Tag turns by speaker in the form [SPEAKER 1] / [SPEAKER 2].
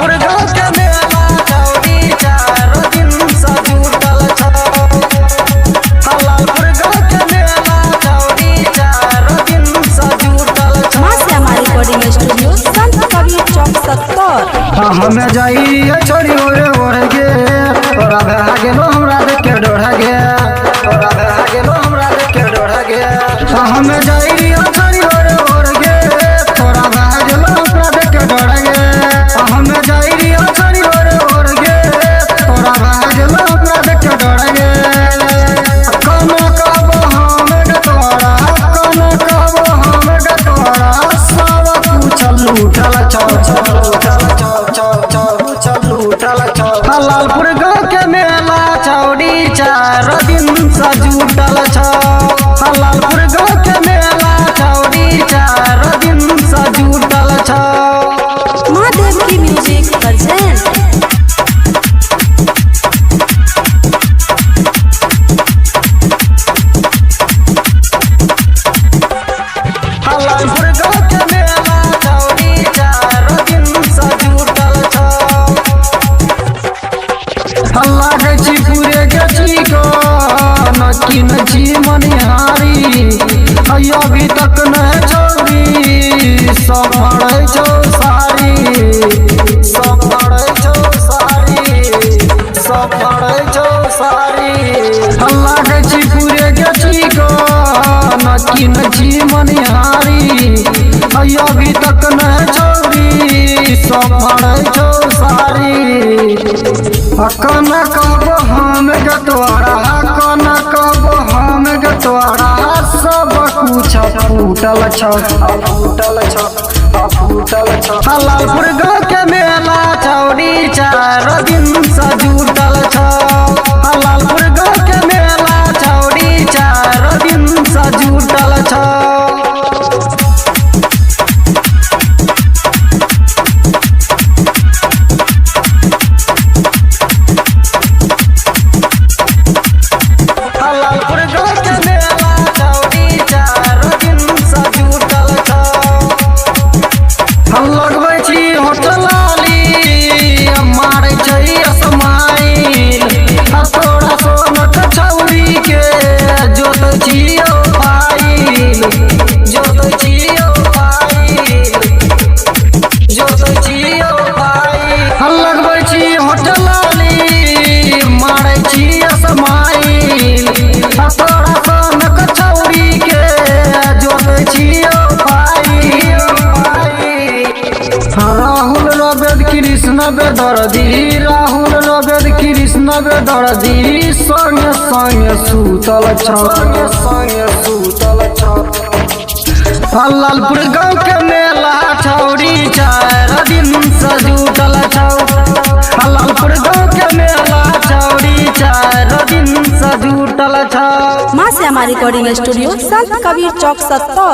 [SPEAKER 1] हलालपुर गाँव के मेला चौड़ी 4 दिन से जुटल छ। हलालपुर गाँव के मेला चौड़ी 4 दिन से जुटल छ।
[SPEAKER 2] मां श्यामा रिकॉर्डिंग स्टूडियो संत कबीर चौक 70।
[SPEAKER 1] हमें जाइए छोड़ी ओरे ओढ़ गे तोरा भा गेलो हमरा देख के डोढ़ गे तोरा भा गेलो हमरा देख के डोढ़ गे। हमें जाइए छोड़ी ओरे ओढ़ गे तोरा भा गेलो हमरा देख के डोढ़ गे। हमें जाइए छोड़ी ओरे ओढ़ गे तोरा भा गेलो हमरा देख के डोढ़ गे। कनो कहबो हम गे तोरा कनो कहबो हम गे तोरा सब पूछल उठल छौ हलालपुर गाँव के मेला चौड़ी 4 दिन से जुटल छ। हलालपुर गाँव के मेला चौड़ी 4 दिन से जुटल छ।
[SPEAKER 2] महादेव की म्यूजिक प्रेजेंट।
[SPEAKER 1] हलालपुर गाँव के मेला चौड़ी 4 दिन से जुटल छ। हल्ला गची पूरे गची को नकी नची मनिहारी अभी तक न छोड़ी सब फड़े छो सारी सब फड़े छो सारी सब फड़े छो सारी। हल्ला गची पूरे गची को नकी नची मनिहारी अभी तक न छोड़ी सब फड़े छो सारी। कन कहबो हम गतवारा कन कहबो हम गतवारा सब कुछ फूटल छ फूटल छ फूटल छ। हलालपुर गाँव के मेला चौड़ी 4 दिन से जुटल छ। हलालपुर गाँव के मेला चौड़ी 4 दिन से जुटल छ। हलालपुर गाँव के मेला चौड़ी 4 दिन से जुटल छ। हम लगबै छी होटलाली मारै छै असमाइल तोरा सोनक छौरी के जोतै छियौ फाइल जोतै छियौ फाइल जोतै छियौ फाइल। हम लगबै छी होटलाली मारै छी असमाइल तोरा सोनक छौरी के जोतै छियौ फाइल। राहुल रवेद कृष्ण बेदर्दी राहुल रवेद कृष्ण बेदर्दी संगे संगे सुतल छ संगे सुतल छ। हलालपुर गाँव के मेला चौड़ी 4 दिन से जुटल छ। हलालपुर गाँव के मेला चौड़ी 4 दिन से जुटल छ।
[SPEAKER 2] मां श्यामा रिकॉर्डिंग स्टूडियो संत कबीर चौक 70।